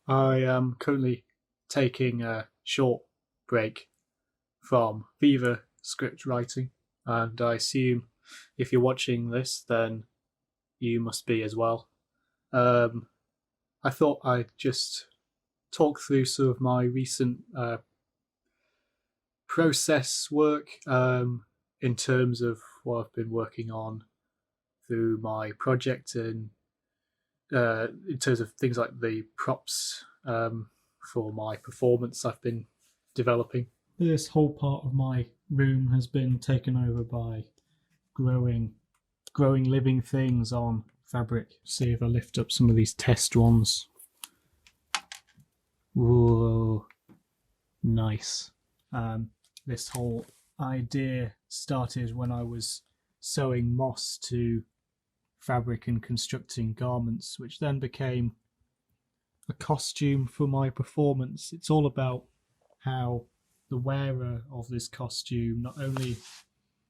I am currently taking a short break from Viva script writing, and I assume if you're watching this, then you must be as well. Um, I thought I'd just talk through some of my recent process work in terms of what I've been working on through my project and in terms of things like the props for my performance I've been developing. This whole part of my room has been taken over by growing living things on fabric. See if I lift up some of these test ones. Whoa, nice. This whole idea started when I was sewing moss to fabric and constructing garments, which then became a costume for my performance. It's all about how the wearer of this costume not only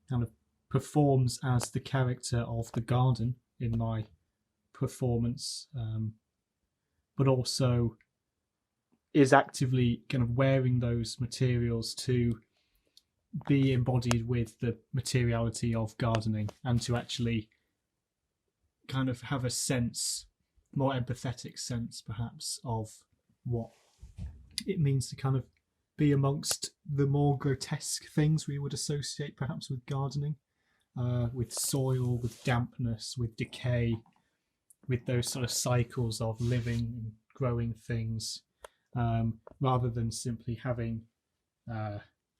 kind of performs as the character of the garden in my performance, but also is actively kind of wearing those materials to be embodied with the materiality of gardening and to actually kind of have a sense, more empathetic sense perhaps, of what it means to kind of be amongst the more grotesque things we would associate perhaps with gardening, with soil, with dampness, with decay, with those sort of cycles of living and growing things, rather than simply having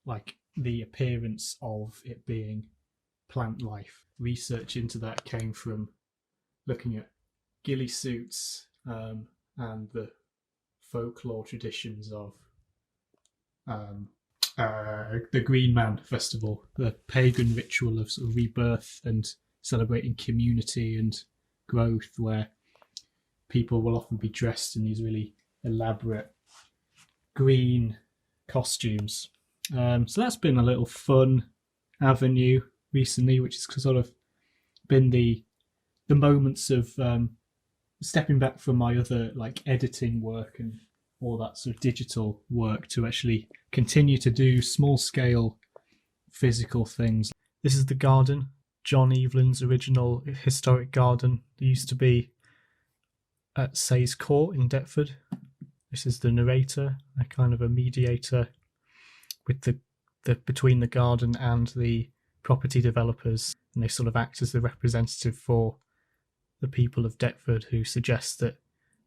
like the appearance of it being plant life. Research into that came from looking at ghillie suits and the folklore traditions of the Green Man Festival, the pagan ritual of sort of rebirth and celebrating community and growth, where people will often be dressed in these really elaborate green costumes. So that's been a little fun avenue recently, which has sort of been the moments of stepping back from my other like editing work and all that sort of digital work to actually continue to do small scale physical things. This is the garden, John Evelyn's original historic garden. There used to be at Sayes Court in Deptford. This is the narrator, a kind of a mediator with the between the garden and the property developers, and they sort of act as the representative for the people of Deptford, who suggest that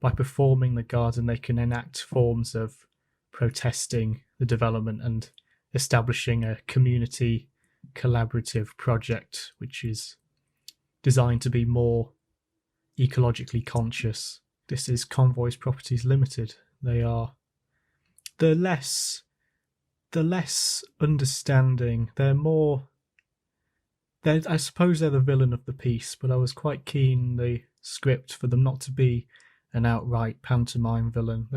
by performing the garden they can enact forms of protesting the development and establishing a community collaborative project which is designed to be more ecologically conscious. This is Convoys Properties Limited. They are the less understanding. I suppose they're the villain of the piece, but I was quite keen the script for them not to be an outright pantomime villain.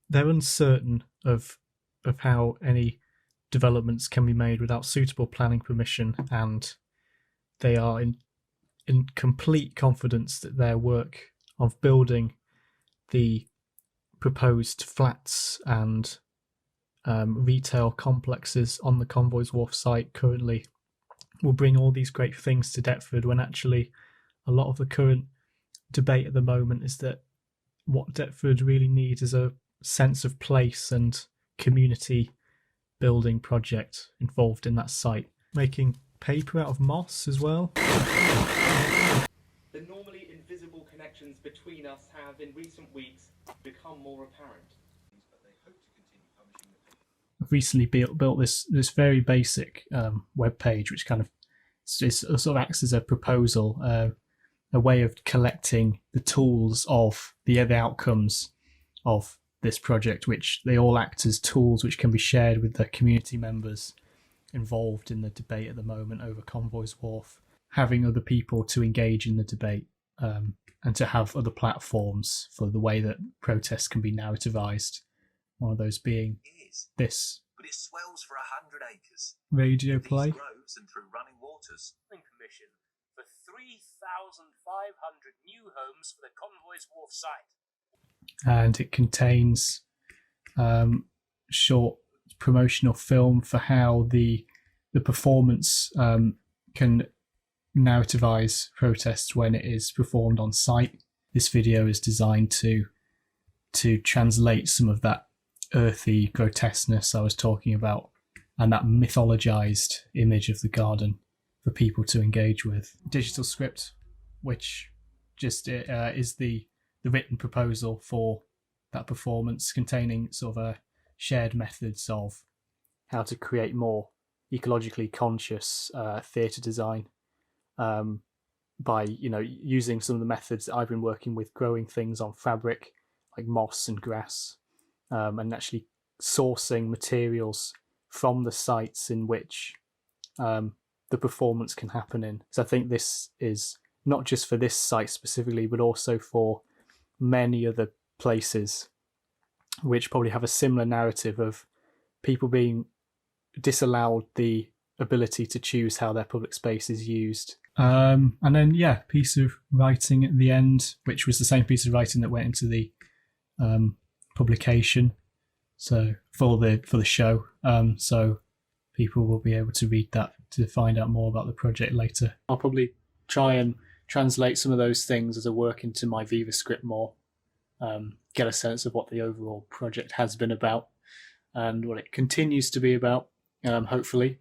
They're uncertain of how any developments can be made without suitable planning permission, and they are in complete confidence that their work of building the proposed flats and retail complexes on the Convoys Wharf site currently will bring all these great things to Deptford, when actually a lot of the current debate at the moment is that what Deptford really needs is a sense of place and community building project involved in that site. Making paper out of moss as well. The normally invisible connections between us have in recent weeks become more apparent. I've recently built this very basic web page, which kind of sort of acts as a proposal, a way of collecting the tools of the outcomes of this project, which they all act as tools which can be shared with the community members involved in the debate at the moment over Convoys Wharf, having other people to engage in the debate, and to have other platforms for the way that protests can be narrativized. One of those being this but it swells for 100 acres. radio play. Groves and through running waters. Commission for 3,500 new homes for the Convoys Wharf site. and it contains short promotional film for how the performance can narrativize protests when it is performed on site. This video is designed to translate some of that earthy grotesqueness I was talking about and that mythologized image of the garden for people to engage with. Digital script, which just is the written proposal for that performance, containing sort of shared methods of how to create more ecologically conscious theatre design by using some of the methods that I've been working with, growing things on fabric like moss and grass, and actually sourcing materials from the sites in which the performance can happen in. So I think this is not just for this site specifically, but also for many other places which probably have a similar narrative of people being disallowed the ability to choose how their public space is used. And then, piece of writing at the end, which was the same piece of writing that went into the publication. So for the show, so people will be able to read that to find out more about the project later. I'll probably try and translate some of those things as I work into my Viva script more, get a sense of what the overall project has been about and what it continues to be about, hopefully.